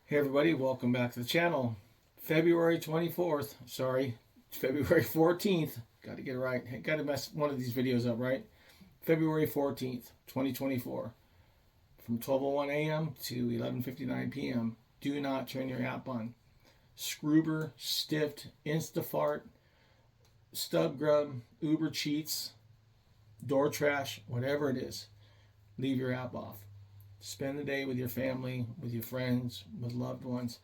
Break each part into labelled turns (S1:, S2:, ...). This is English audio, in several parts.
S1: Hey everybody, welcome back to the channel. February 24th, sorry, February 14th. Got to get it right. Got to mess one of these videos up, right? February 14th, 2024. From 12:01 a.m. to 11:59 p.m. Do not turn your app on. Scroober, Stiffed, Instafart, StubGrub, Uber Cheats, Door Trash, whatever it is, leave your app off. Spend the day with your family, with your friends, with loved ones.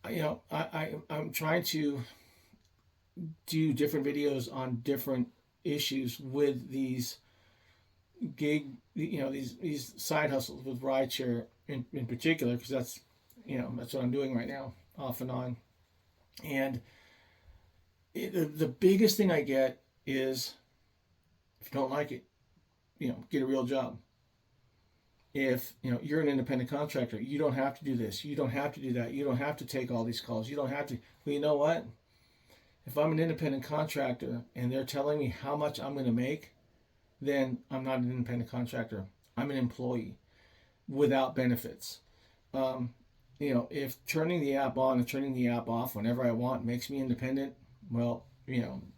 S1: I'm trying to do different videos on different issues with these these side hustles with rideshare in particular, because that's what I'm doing right now, off and on. And the biggest thing I get is, if you don't like it, get a real job. If you're an independent contractor, you don't have to do this, you don't have to do that, you don't have to take all these calls, you don't have to. Well, you know what, if I'm an independent contractor and they're telling me how much I'm going to make, then I'm not an independent contractor, I'm an employee without benefits. If turning the app on and turning the app off whenever I want makes me independent, well,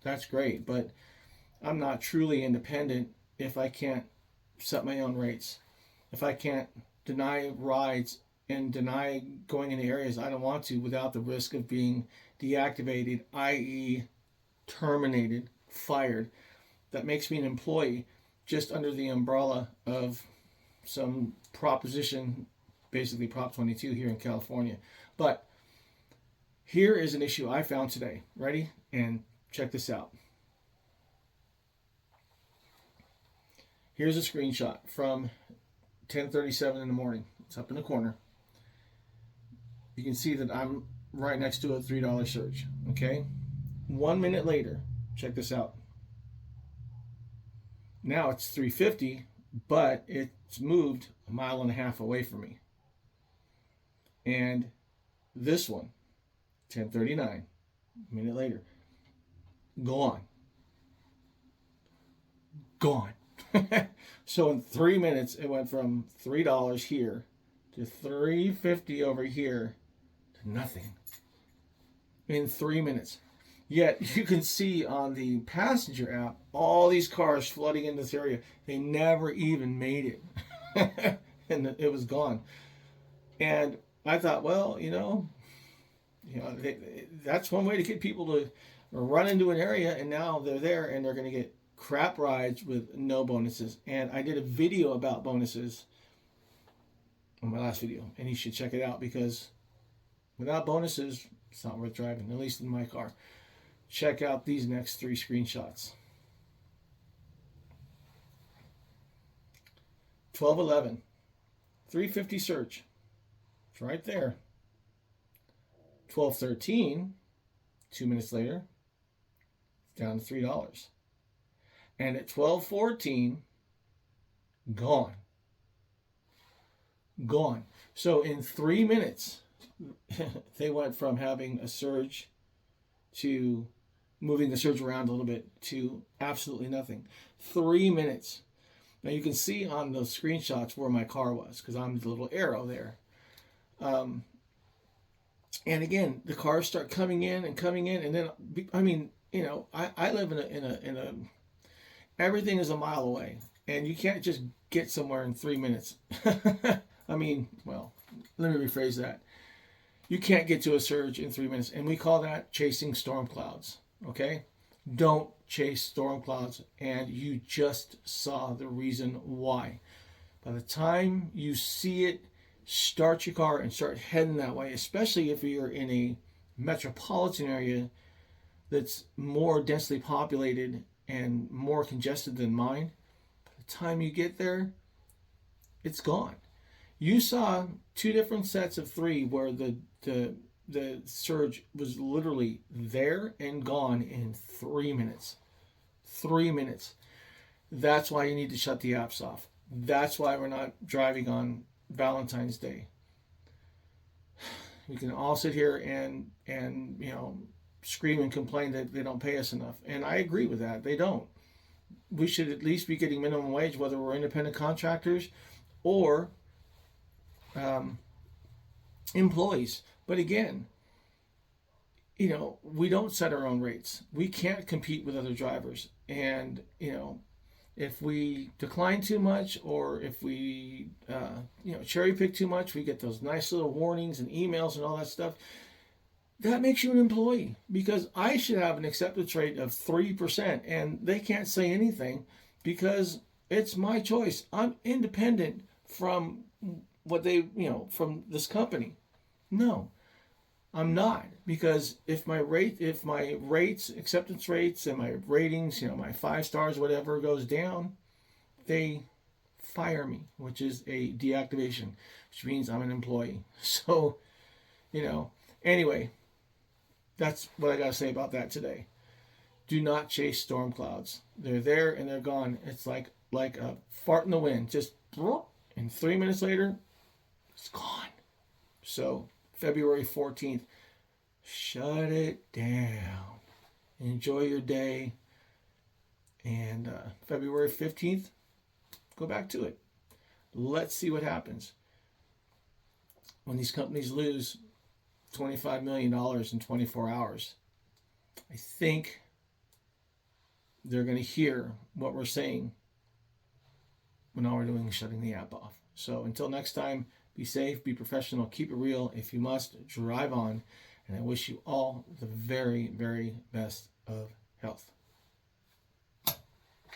S1: that's great, but I'm not truly independent if I can't set my own rates, if I can't deny rides and deny going into areas I don't want to without the risk of being deactivated, i.e., terminated, fired. That makes me an employee just under the umbrella of some proposition, basically Prop 22 here in California. But here is an issue I found today. Ready? And check this out. Here's a screenshot from 10:37 in the morning. It's up in the corner. You can see that I'm right next to a $3 surge. Okay? 1 minute later, check this out. Now it's 350, but it's moved a mile and a half away from me. And this one, 10:39, a minute later, gone. Gone. So in 3 minutes, it went from $3 here to $3.50 over here to nothing. In 3 minutes. Yet you can see on the passenger app all these cars flooding into this area. They never even made it. And it was gone. And I thought, well, that's one way to get people to run into an area, and now they're there and they're going to get crap rides with no bonuses. And I did a video about bonuses on my last video, and you should check it out, because without bonuses, it's not worth driving, at least in my car. Check out these next three screenshots. 12:11, 350 surge. It's right there. 12:13, 2 minutes later, down to $3. And at 12:14, gone. Gone. So in 3 minutes, they went from having a surge to moving the surge around a little bit to absolutely nothing. 3 minutes. Now you can see on those screenshots where my car was, because I'm the little arrow there. And again, the cars start coming in, and then I live in a everything is a mile away, and you can't just get somewhere in 3 minutes. Let me rephrase that. You can't get to a surge in 3 minutes, and we call that chasing storm clouds. Okay? Don't chase storm clouds, and you just saw the reason why. By the time you see it, start your car and start heading that way, especially if you're in a metropolitan area that's more densely populated and more congested than mine. By the time you get there, it's gone. You saw two different sets of three where the surge was literally there and gone in 3 minutes. 3 minutes. That's why you need to shut the apps off. That's why we're not driving on Valentine's Day. We can all sit here and scream and complain that they don't pay us enough, and I agree with that. They don't. We should at least be getting minimum wage, whether we're independent contractors or employees. But again, we don't set our own rates. We can't compete with other drivers. And, if we decline too much, or if we, cherry pick too much, we get those nice little warnings and emails and all that stuff. That makes you an employee, because I should have an acceptance rate of 3%, and they can't say anything because it's my choice. I'm independent from from this company. No, I'm not, because if my rates, acceptance rates, and my ratings, my 5 stars, whatever, goes down, they fire me, which is a deactivation, which means I'm an employee. So, anyway, that's what I got to say about that today. Do not chase storm clouds. They're there and they're gone. It's like a fart in the wind. Just, and 3 minutes later, it's gone. So, February 14th, shut it down. Enjoy your day. And February 15th, go back to it. Let's see what happens when these companies lose $25 million in 24 hours. I think they're going to hear what we're saying when all we're doing is shutting the app off. So until next time, be safe, be professional, keep it real. If you must, drive on. And I wish you all the very, very best of health.